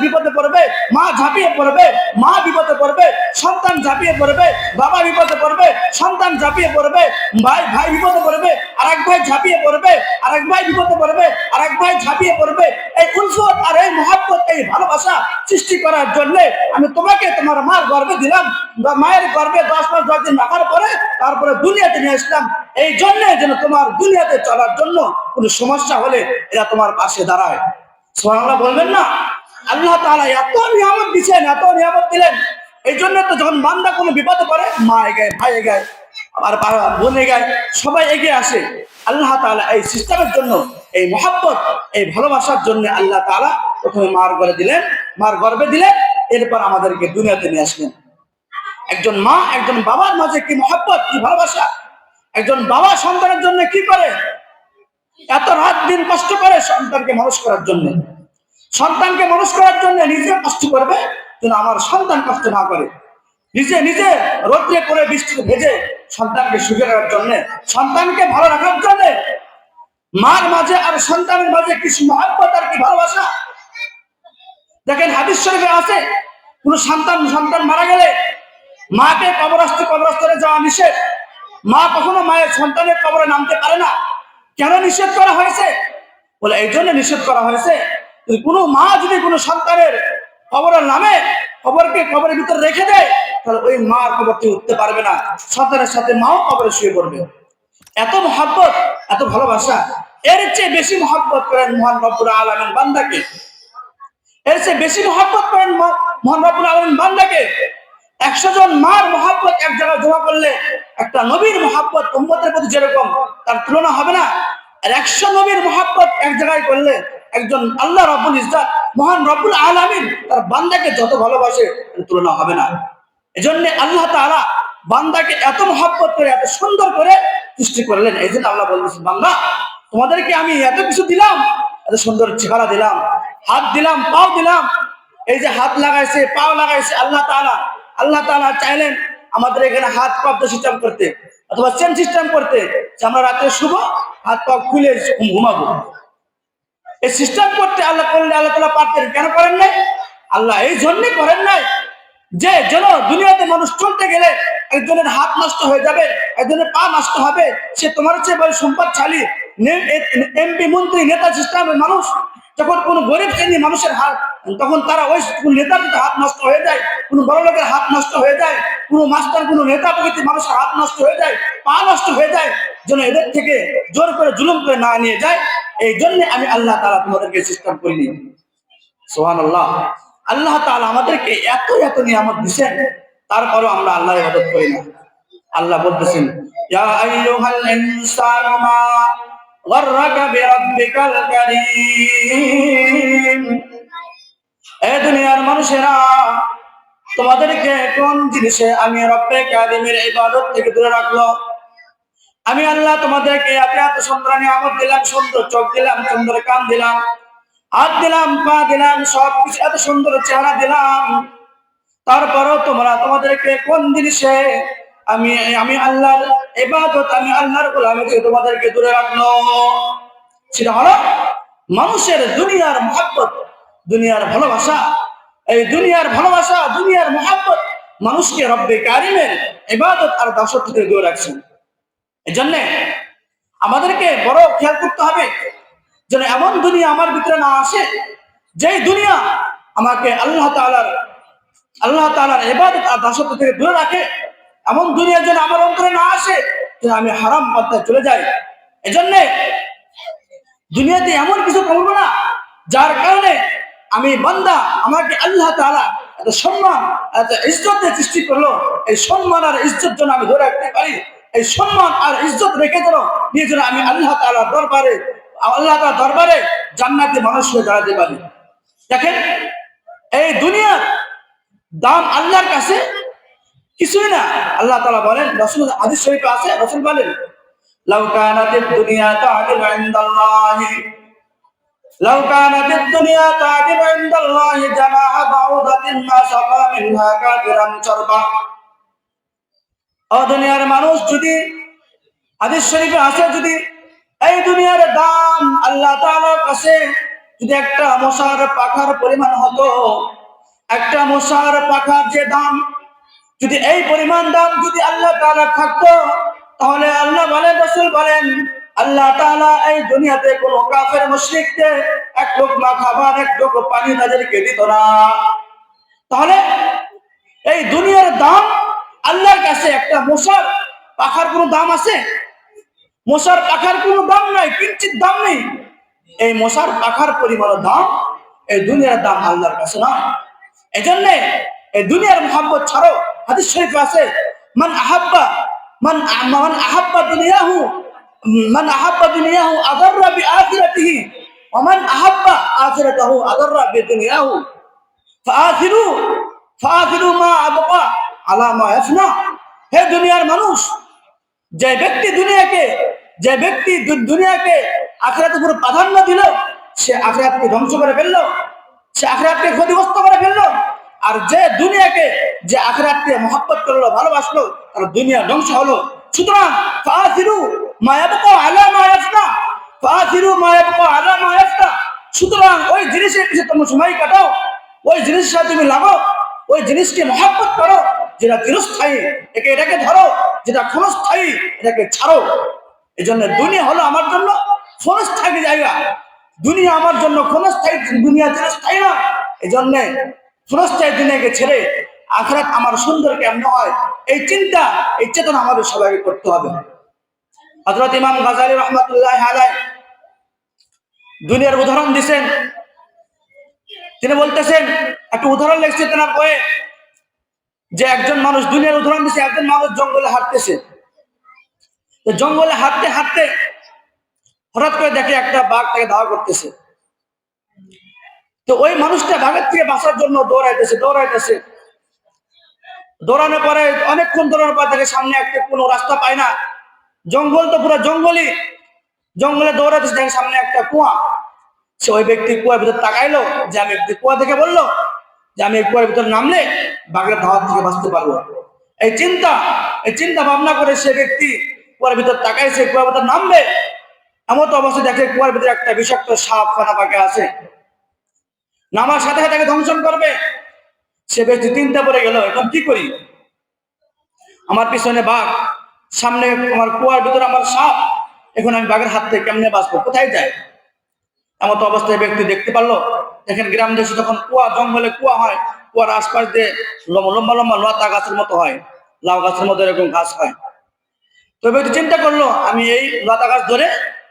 বিপদে পড়বে, মা ঝাঁপিয়ে পড়বে, মা বিপদে পড়বে, সন্তান ঝাঁপিয়ে পড়বে, বাবা বিপদে পড়বে, সন্তান ঝাঁপিয়ে পড়বে, ভাই বিপদে পড়বে, আরেক ভাই ঝাঁপিয়ে পড়বে, আরেক ভাই বিপদে পড়বে, আরেক ভাই ঝাঁপিয়ে পড়বে। এই উলফত আর এই মহব্বত, এই ভালোবাসা সৃষ্টি করার জন্য আমি তোমাকে তোমার মার গর্ভে দিলাম, মায়ের গর্ভে 10 মাস 10 দিন রাখার পরে তারপরে দুনিয়াতে নিয়ে আসলাম, এই জন্য যেন তোমার দুনিয়াতে চলার জন্য কোনো সমস্যা হলে এরা তোমার পাশে দাঁড়ায়। সুবহানাল্লাহ বলবেন না? আল্লাহ তাআলা এত নিয়ামত দিচ্ছেন, এত নিয়ামত দিলেন, এই জন্য তো যখন বান্দা কোনো বিপদে পড়ে মা এগায়, ভাই এগায়, আর বোন এগায়, সবাই এগিয়ে আসে। আল্লাহ তাআলা এই সিস্টেমের জন্য, এই মহব্বত, এই ভালোবাসার জন্য আল্লাহ তাআলা প্রথমে মার গর্ভে দিলেন, মার গর্ভে দিলেন, এরপর আমাদেরকে দুনিয়াতে নিয়ে আসলেন। একজন মা একজন বাবার মাঝে কি মহব্বত, কি ভালোবাসা! একজন বাবা সন্তানের জন্য কি করে, এত রাত দিন কষ্ট করে সন্তানকে মানুষ করার জন্য, সন্তানকে মানুষ করার জন্য নিজে কষ্ট করবে যেন আমার সন্তান কষ্ট না করে, নিজে নিজে রোদ্রে করে বৃষ্টিতে ভেজে সন্তানকে সুখে রাখার জন্য, সন্তানকে ভালো রাখার জন্য মার মাঝে আর সন্তানের মাঝে কি মহব্বত আর কি ভালোবাসা! দেখেন হাদিস শরীফে আছে, কোন সন্তান মারা গেলে মাকে কবরস্থলে যাওয়া নিষেধ। মা কখনো মায়ের সন্তানের কবরে নামতে পারে না। কেন নিষেধ করা হয়েছে? বলে এই জন্য নিষেধ করা হয়েছে, কোনো মা যদি কোনো সন্তানের কবরের নামে কবরকে কবরের ভিতরে রেখে দেয়, তাহলে ওই মার কবরটি উঠতে পারবে না, সন্তানের সাথে মাও কবরে শুয়ে পড়বে। এত মহব্বত, এত ভালোবাসা। এর চেয়ে বেশি মহব্বত করেন মহান রব্বুল আলামিন বান্দাকে, এর চেয়ে বেশি মহব্বত করেন মহান রব্বুল আলামিন বান্দাকে। 100 জন মার মহব্বত এক জায়গায় জমা করলে একটা নবীর মহব্বত উম্মতের প্রতি যেরকম, তার তুলনা হবে না। আর 100 নবীর মহব্বত এক জায়গায় করলে একজন আল্লাহ রাব্বুল ইজ্জত মহান রব্বুল আলামিন তার বান্দাকে যত ভালোবাসে তুলনা হবে না। এজন্য আল্লাহ তাআলা বান্দাকে এত মহব্বত করে, এত সুন্দর করে সৃষ্টি করলেন। এই জন্য আল্লাহ বলতেছেন, বান্দা তোমাদেরকে আমি এত কিছু দিলাম, এত সুন্দর চেহারা দিলাম, হাত দিলাম, পাও দিলাম। এই যে হাত লাগাইছে, পাও লাগাইছে আল্লাহ তাআলা চাইলেন আমাদের এখানে হাত পা সিস্টেম করতে, অথবা চেন সিস্টেম করতে, যে আমরা রাতে শুভ হাত পা খুলে ঘুমাবো। এই সিস্টেম করতে আল্লাহ করলে আল্লাহ তাআলা পারতেন, কেন করেন নাই? আল্লাহ এই জন্যই করেন নাই যে যেন দুনিয়াতে মানুষ চলতে গেলে একজনের হাত নষ্ট হয়ে যাবে, একজনের পা নষ্ট হবে, সে তোমার চেয়ে বড় সম্পদশালী এমপি মন্ত্রী নেতা সিস্টেমের মানুষ, যখন কোনো গরিব শ্রেণী মানুষের হাত, তখন তারা ওই নেতার হাত নষ্ট হয়ে যায়, কোনো বড় লোকের হাত নষ্ট হয়ে যায়, কোনো মাস্টার, কোনো নেতা প্রকৃতি মানুষের হাত নষ্ট হয়ে যায়, পা নষ্ট হয়ে যায়, যেন এদের থেকে জোর করে জুলুম করে না নিয়ে যায়। এই জন্য আমি আল্লাহ তাআলা তোমাদেরকে সিস্টেম করিনি। সুবহানাল্লাহ। আল্লাহ তাআলা আমাদেরকে এত এত নিয়ামত দিয়েছেন, তারপরেও আমরা আল্লাহর ইবাদত করি না। আল্লাহ বলতেছেন, ইয়া আইয়ুহাল ইনসানু মা গাররাকা বিরাব্বিকাল কারীম। এই দুনিয়ার মানুষেরা, তোমাদেরকে কোন জিনিসে আমি রব্বে কারীমের ইবাদত থেকে দূরে রাখলো? আমি আল্লাহ তোমাদেরকে এত এত সুন্দর নিয়ামত দিলাম, সুন্দর চোখ দিলাম, সুন্দর কান দিলাম, হাত দিলাম, পা দিলাম, সবকিছু এত সুন্দর চেহারা দিলাম, তারপরও তোমাদেরকে কোন জিনিসে আমি আল্লাহর ইবাদত, আমি আল্লাহর গোলামি থেকে তোমাদেরকে দূরে রাখলো? সেটা হলো মানুষের দুনিয়ার মহব্বত, দুনিয়ার ভালোবাসা। এই দুনিয়ার ভালোবাসা, দুনিয়ার মহব্বত মানুষকে রব্বে কারীমের ইবাদত আর দাসত্ব থেকে দূরে রাখছেন। এই জন্যে আমাদেরকে বড় খেয়াল করতে হবে যেন এমন দুনিয়া আমার ভিতরে না আসে, যেই দুনিয়া আমাকে আল্লাহ তাআলার ইবাদত আর দাসত্ব থেকে দূরে রাখে। এমন দুনিয়া যেন আমার অন্তরে না আসে যে আমি হারাম পথে চলে যাই। এজন্যে দুনিয়াতে এমন কিছু করবো না যার কারণে আমি বান্দা, আমাকে আল্লাহ তাআলা এত সম্মান, এত ইজ্জত দিয়ে সৃষ্টি করলো, এই সম্মান আর ইজ্জত যেন আমি ধরে রাখতে পারি। এই সম্মান আর ইজ্জত রেখে যেন নিয়ে যেন আমি আল্লাহ তাআলার দরবারে জান্নাতে মানুষ হয়ে দাঁড়াতে পারি। দেখেন, এই দুনিয়ার দাম আল্লাহর কাছে কিছুই না। আল্লাহ তাআলা বলেন, রাসূল হাদিস শরীফে আছে, রাসূল বলেন, লাউ কানাতিদ দুনিয়া তা'দিলু ইনদাল্লাহি, লাউ কানাতিদ দুনিয়া তা'দিলু ইনদাল্লাহি জানাহা বাউদাতিন মা সাকা মিনহা কাফিরান শারবা। ও দুনিয়ার মানুষ, যদি হাদিস শরীফে আছে, যদি এই দুনিয়ার দাম আল্লাহ তাআলার কাছে যদি একটা মশার পাখার পরিমাণ হতো, একটা মশার পাখার যে দাম, যদি এই পরিমাণ দাম যদি আল্লাহ তাআলা থাকতো, তাহলে আল্লাহ বলেন, রাসূল বলেন, আল্লাহ তাআলা এই দুনিয়াতে কোন কাফের মুশরিককে এক লোকমা খাবার, এক লোক পানি তাদেরকে দিত না। তাহলে এই দুনিয়ার দাম আল্লাহর কাছে একটা মশার পাখার কোনো দাম আছে? মশার পাখার কোনো দাম নাই, কিঞ্চিত দাম নেই। এই মশার পাখার পরিমাণ দাম এই দুনিয়ার দাম আল্লাহর কাছে নয়। এই জন্য এই দুনিয়ার মোহাব্বত ছাড়ো। হাদিস শরীফে আছে, মান আহাব্বা মান মান আহাব্বা দুনিয়াহু মান আহাব্বা দুনিয়াহু আদাররা বিআখিরাতিহি ওয়া মান আহাব্বা আখিরাতাহু আদাররা বিদুনিয়াহু ফাআখিরু ফাআখিরু মা আবকা আলা মা ইয়াফনা। হে দুনিয়ার মানুষ, যে ব্যক্তি দুনিয়াকে আখিরাতের উপর প্রাধান্য দিল, সে আখিরাতকে ধ্বংস করে ফেললো, সে আখিরাতকে ক্ষতিগ্রস্ত করে ফেললো। আর যে আখিরাতকে মহব্বত করলো, ভালোবাসলো, তার দুনিয়া ধ্বংস হলো। সুতরাং ফাআখিরু মা ইয়াবকা আলা মা ইয়াফনা, ফাআখিরু মা ইয়াবকা আলা মা ইয়াফনা। সুতরাং ওই জিনিসের পিছনে তুমি সময় কাটাও, ওই জিনিসের সাথে তুমি লাগো, ওই জিনিসকে মহব্বত করো যেটা চিরস্থায়ী, এটাকে ধরো, যেটা ক্ষণস্থায়ী এটাকে ছাড়ো। এই জন্য দুনিয়া হলো আমার জন্য ক্ষণস্থায়ী জায়গা, দুনিয়া আমার জন্য ক্ষণস্থায়ী, দুনিয়া চিরস্থায়ী না। এই জন্য ক্ষণস্থায়ী দুনিয়াকে ছেড়ে আখিরাত আমার সুন্দর কেমন হয়, এই চিন্তা, এই চেতনা আমাদের সবাইকে করতে হবে। হযরত ইমাম গাজ্জালী রাহমাতুল্লাহি আলাইহি দুনিয়ার উদাহরণ দিয়েছেন। তিনি বলতেছেন, একটা উদাহরণ লিখছেন তার বইয়ে, যে একজন মানুষ, দুনিয়ার উদাহরণ দিচ্ছে, একজন মানুষ জঙ্গলে হাঁটতেছে। তো জঙ্গলে হাঁটতে হাঁটতে হঠাৎ করে দেখে একটা বাঘ তাকে ধাওয়া করতেছে। তো ওই মানুষটা বাঘের থেকে বাঁচার জন্য দৌড়াইতেছে। দৌড়ানোর পরে অনেকক্ষণ দৌড়ানোর পর দেখে সামনে একটা কোনো রাস্তা পায় না, জঙ্গল তো পুরো জঙ্গলে দৌড়াইতেছে, দেখে সামনে একটা কুয়া। সে ওই ব্যক্তি কুয়ার ভিতর তাকাইলো, যে আমি কুয়া দেখে বললো যে আমি এই কুয়ার ভিতর নামলে বাঘের ধাওয়া থেকে বাঁচতে পারবো। এই চিন্তা ভাবনা করে সে ব্যক্তি কুয়ার ভিতর তাকাইছে, কুয়ার ভিতর নামবে। এমন তো অবশ্যই দেখে কুয়ার ভিতরে একটা বিষাক্ত সাপ ফানা পাখি আছে, নামার সাথে সাথে তাকে ধ্বংসন করবে। সে ব্যক্তি চিন্তা পড়ে গেল, এখন কি করি? আমার পিছনে বাঘ, সামনে আমার কুয়ার ভিতরে আমার সাপ, এখন আমি বাঘের হাত থেকে কেমনে বাঁচবো, কোথায় যায়? এমন অবস্থায় ব্যক্তি দেখতে পারলো, দেখেন গ্রাম দেশে যখন জঙ্গলে কুয়া হয়, কুয়ার আশপাশ দিয়ে লম্বা লম্বা লতা গাছের মতো হয়, লাউ গাছের মতো এরকম ঘাস হয়। তো ব্যক্তি চিন্তা করলো, আমি এই লতা গাছ ধরে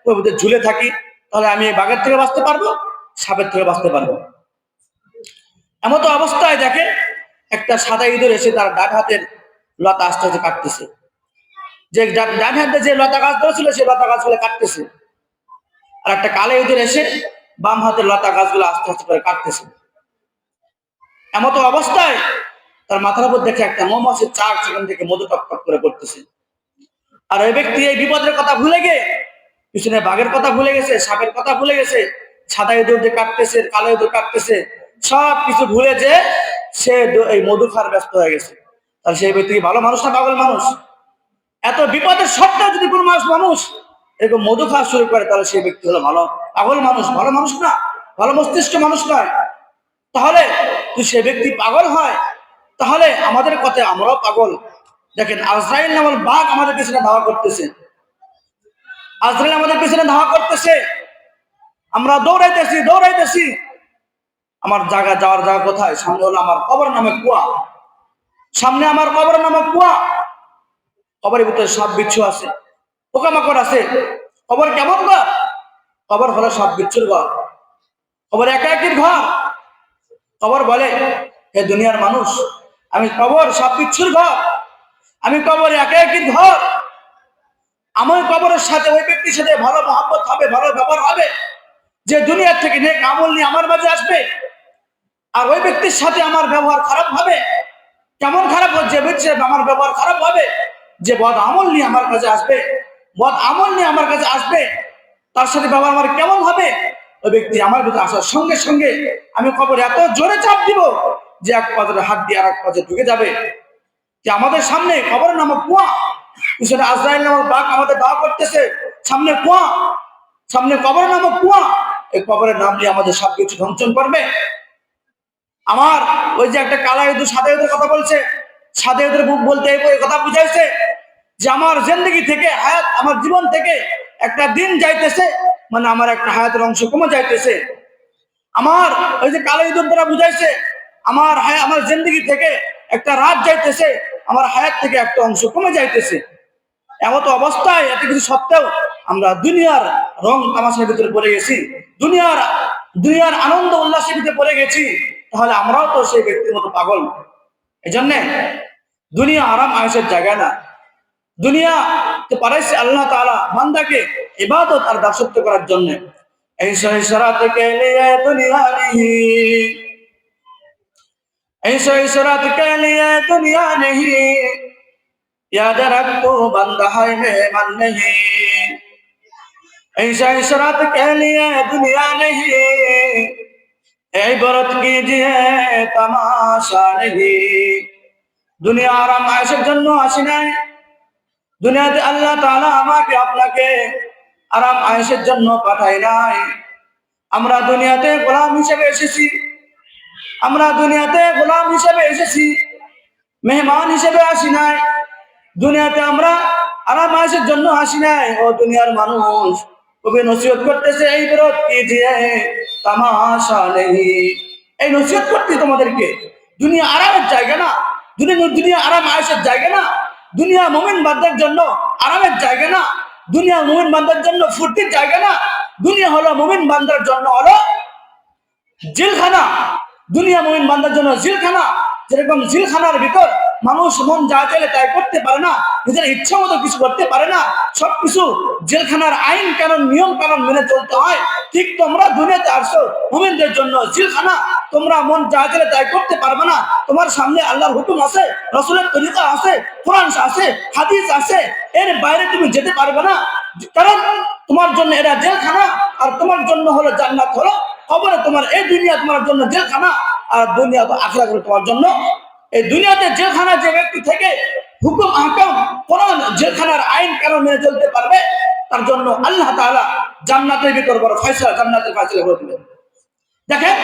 কুয়ার ভিতরে ঝুলে থাকি, তাহলে আমি বাঘের থেকে বাঁচতে পারবো, সাপের থেকে বাঁচতে পারবো। এমন অবস্থায় দেখে একটা সাদা ইঁদুর এসে তার ডান হাতের লতা আস্তে আস্তে কাটতেছে। যে ডান হাতে যে লতা গাছ ধরেছিল, সে লতা গাছগুলো কাটতেছে। আর একটা কালো ইঁদুর এসে বাম হাতের লতা গাছগুলো আস্তে আস্তে করে কাটতেছে। এমন অবস্থায় তার মাথার উপর দেখে একটা মৌমাছির চাক সেখান থেকে মধু টক টক করে পড়তেছে। আর ওই ব্যক্তি এই বিপদের কথা ভুলে গিয়ে পিছনে বাঘের কথা ভুলে গেছে, সাপের কথা ভুলে গেছে, সাদা ইঁদুর যে কাটতেছে, কালো ইঁদুর কাটতেছে, সব কিছু ভুলে যে সে এই মধু খাওয়ার ব্যস্ত হয়ে গেছে। তাহলে সেই ব্যক্তি ভালো মানুষ না পাগল মানুষ? এত বিপদের সত্ত্বেও যদি কোনো মানুষ এরকম মধু খাওয়া শুরু করে, তাহলে সেই ব্যক্তি হলো পাগল মানুষ, ভালো মানুষ না, ভালো মস্তিষ্ক মানুষ নয়। তাহলে যদি সে ব্যক্তি পাগল হয়, তাহলে আমাদের কথায় আমরাও পাগল। দেখেন আজরাইল নামক বাঘ আমাদের পিছনে ধাওয়া করতেছে, আমরা দৌড়াইতেছি। আমার যাওয়ার জায়গা কোথায়? সামনে হলো আমার কবর নামক কুয়া, কবরের ভিতরে সাপ বিচ্ছু আছে, পোকামাকড় আছে। কবর কেমন ঘর? কবর হলো সাপ বিচ্ছুর ঘর, কবর একাকির ঘর। কবর বলে, হে দুনিয়ার মানুষ, আমি কবর সাপ বিচ্ছুর ঘর, আমি কবর একাকির ঘর। আমার কবরের সাথে ওই ব্যক্তির সাথে ভালো মহব্বত হবে, ভালো ব্যবহার হবে, যে দুনিয়ার থেকে নেক আমল নিয়ে আমার মাঝে আসবে। আর ওই ব্যক্তির সাথে আমার ব্যবহার খারাপ হবে। কেমন খারাপ হচ্ছে? আমার ব্যবহার খারাপ হবে, যে বদ আমল নিয়ে আমার কাছে আসবে, তার সাথে ব্যবহার আমার কেমন হবে? ওই ব্যক্তি আমার ভিতরে আসার সঙ্গে সঙ্গে আমি কবরে এত জোরে চাপ দিব যে এক পাজরে হাত দিয়ে আর এক পাজরে ঢুকে যাবে। যে আমাদের সামনে কবর নামক কুয়া, পিছনে আজরাইল নামক বাঘ আমাদের দাওয়া করতেছে, সামনে কবর নামক কুয়া। এই কবরের নাম নিয়ে আমাদের সবকিছু ধ্বংসন করবে। আমার ওই যে একটা কালা ইঁদুর সাদা ইঁদুর কথা বলছে, সাদা ইঁদুর বুক বলতে এই কথা বুঝাইছে যে আমার জিন্দগি থেকে হায়াত, আমার জীবন থেকে একটা দিন যাইতেছে, মানে আমার একটা হায়াতের অংশ কমে যাইতেছে। আমার ওই যে কালো ইঁদুর দ্বারা বুঝাইছে আমার জিন্দগি থেকে একটা রাত যাইতেছে, আমার হায়াত থেকে একটা অংশ কমে যাইতেছে। এমত অবস্থায় এত কিছু সত্ত্বেও আমরা দুনিয়ার রং তামাশার ভিতরে পড়ে গেছি, দুনিয়ার আনন্দ উল্লাসের ভিতরে পড়ে গেছি, তাহলে আমরাও তো সেই ব্যক্তির মতো পাগল। এই জন্যে দুনিয়া আরাম আয়েশের জায়গা না। দুনিয়া তো পারাইছে আল্লাহ তাআলা বান্দাকে ইবাদত আর দাসত্ব করার জন্য। ऐसा इशरात के लिए दुनिया नहीं, ऐसा इशरात के लिए दुनिया नहीं, याद रखो बंदा है मेहमान नहीं, ऐसा इशरात के लिए दुनिया नहीं, इबरत कीजिए तमाशा नहीं। दुनिया आराम आयशेर जन्य आसि नाई, दुनियाते आल्लाह ताआला आमाके आपनाके आराम आयशेर जन्य पाठाय नाई। আমরা দুনিয়াতে গোলাম হিসেবে এসেছি, আমরা দুনিয়াতে গোলাম হিসেবে এসেছি, মেহমান হিসেবে আসি নাই। দুনিয়াতে আমরা আরাম আয়েশের জন্য আসি নাই। ও দুনিয়ার মানুষ, কবি নসিহত করতেছে এই বিরত কিজিয়ে তামাশা নেই। এই নসিহত করতে তোমাদেরকে দুনিয়া আরামের জায়গা না, দুনিয়া আরাম আয়েশের জায়গা না, দুনিয়া মুমিন বান্দার জন্য আরামের জায়গা না, দুনিয়া মুমিন বান্দার জন্য ফুর্তির জায়গা না। দুনিয়া হলো মুমিন বান্দার জন্য হলো জেলখানা। দুনিয়া মুমিন বান্দার জন্য জেলখানা। যেরকম জেলখানার ভিতর মানুষ মন যা চাইলে তাই করতে পারে না, নিজের ইচ্ছা মতো কিছু করতে পারে না, সবকিছু জেলখানার আইন কানুন নিয়ম কানুন মেনে চলতে হয়। ঠিক তোমরা দুনিয়াতে আসছো মুমিনদের জন্য জেলখানা। তোমরা মন যা চাইলে তাই করতে পারবে না। তোমার সামনে আল্লাহর হুকুম আছে, রাসূলের তরিকা আছে, কোরআন আছে, হাদিস আছে, এর বাইরে তুমি যেতে পারবে না। কারণ তোমার জন্য এটা জেলখানা, আর তোমার জন্য হলো জান্নাত। হলো কবরে তোমার এই দুনিয়া তোমার জন্য জেলখানা, আর দুনিয়া তো আখিরাত তোমার জন্য। এই দুনিয়াতে জেলখানা যে ব্যক্তি থেকে হুকুম আহকাম কোরআন জেলখানার আইন কানুন মেনে চলতে পারবে, তার জন্য আল্লাহ তাআলা জান্নাতের ভিতর বড় ফয়সালা, জান্নাতের ফয়সালা করে দিবেন। দেখেন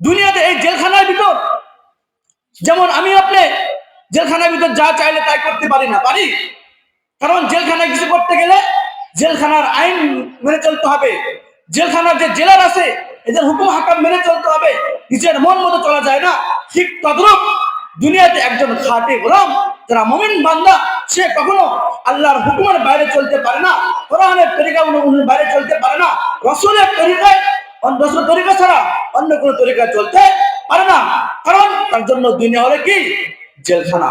দুনিয়াতে এই জেলখানার ভিতর, যেমন আমি আপনি জেলখানার ভিতর যা চাইলে তাই করতে পারি না, পারি? কারণ জেলখানায় কিছু করতে গেলে জেলখানার আইন মেনে চলতে হবে। জেলখানার যে জেলার আছে এদের হুকুম হাকাম মেনে চলতে হবে, নিজের মন মতো চলা যায় না। ঠিক তদ্রূপ দুনিয়াতে একজন খাঁটি গোলাম যারা মুমিন বান্দা, সে কখনো আল্লাহর হুকুমের বাইরে চলতে পারে না, কোরআনের তরিকা অনুযায়ী বাইরে চলতে পারে না, রাসূলের তরিকা ছাড়া অন্য কোনো তরিকা চলতে পারে না। কারণ তার জন্য দুনিয়া হলো কি জেলখানা।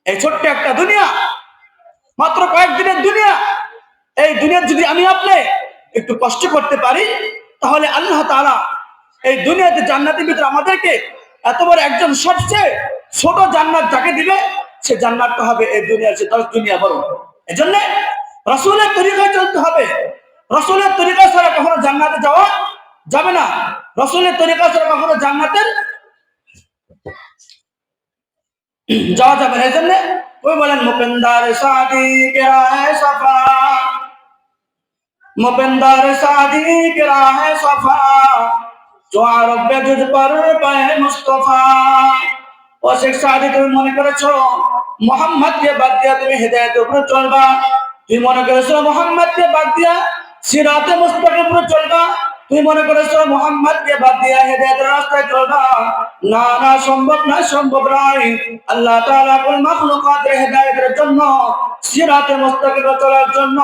এই ছোট্ট একটা দুনিয়া, মাত্র কয়েকদিনের দুনিয়া। এই দুনিয়া যদি আমি আপনি একটু কষ্ট করতে পারি, তাহলে আল্লাহ তাআলা এই দুনিয়াতে জান্নাতের ভিতরে আমাদেরকে এত বড় একজন সবচেয়ে ছোট জান্নাত যাকে দিবে, সে জান্নাতটা হবে এই দুনিয়ার চেয়ে 10 দুনিয়া বড়। এজন্য রাসূলের তরিকায় চলতে হবে। রাসূলের তরিকা ছাড়া কখনো জান্নাতে যাওয়া যাবে না। রাসূলের তরিকা ছাড়া কখনো জান্নাতে যাওয়া যাবে না। এজন্য ওই বলেন মুকিন্দার সাদি কে রাহে সফা, मुपिंदर सादी की राह सफा, जो आरब पे तुझ पर पाए मुस्तफा। ও শেখ সাদি, তুমি মনে করেছো মুহাম্মদকে বাদ দিয়া তুমি হিদায়াতের উপরে চলবা? তুমি মনে করেছো মুহাম্মদকে বাদ দিয়া সিরাতে মুস্তাকিমের উপরে চলবা? তুমি মনে করেছো মুহাম্মদকে বাদ দিয়া হিদায়াতের রাস্তায় চলবা? না না, সম্ভব না, সম্ভব নয়। আল্লাহ তাআলা কুল মাখলুকাতের হিদায়াতের জন্য, সিরাতে মুস্তাকিমে চলার জন্য,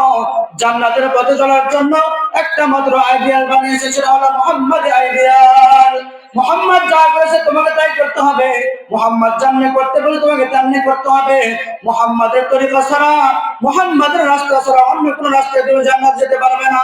জান্নাতের পথে চলার জন্য একটা মাত্র আইডিয়াল বানিয়েছে, সেটা হলো মুহাম্মদ আইডিয়াল। মুহাম্মদ যা করেছে তোমাকে তাই করতে হবে। মুহাম্মদ যেমনি করতে বলে তোমাকে তেমনি করতে হবে। মুহাম্মাদের তরিকা ছাড়া, মুহাম্মাদের রাস্তা ছাড়া অন্য কোনো রাস্তায় তুমি জান্নাত যেতে পারবে না।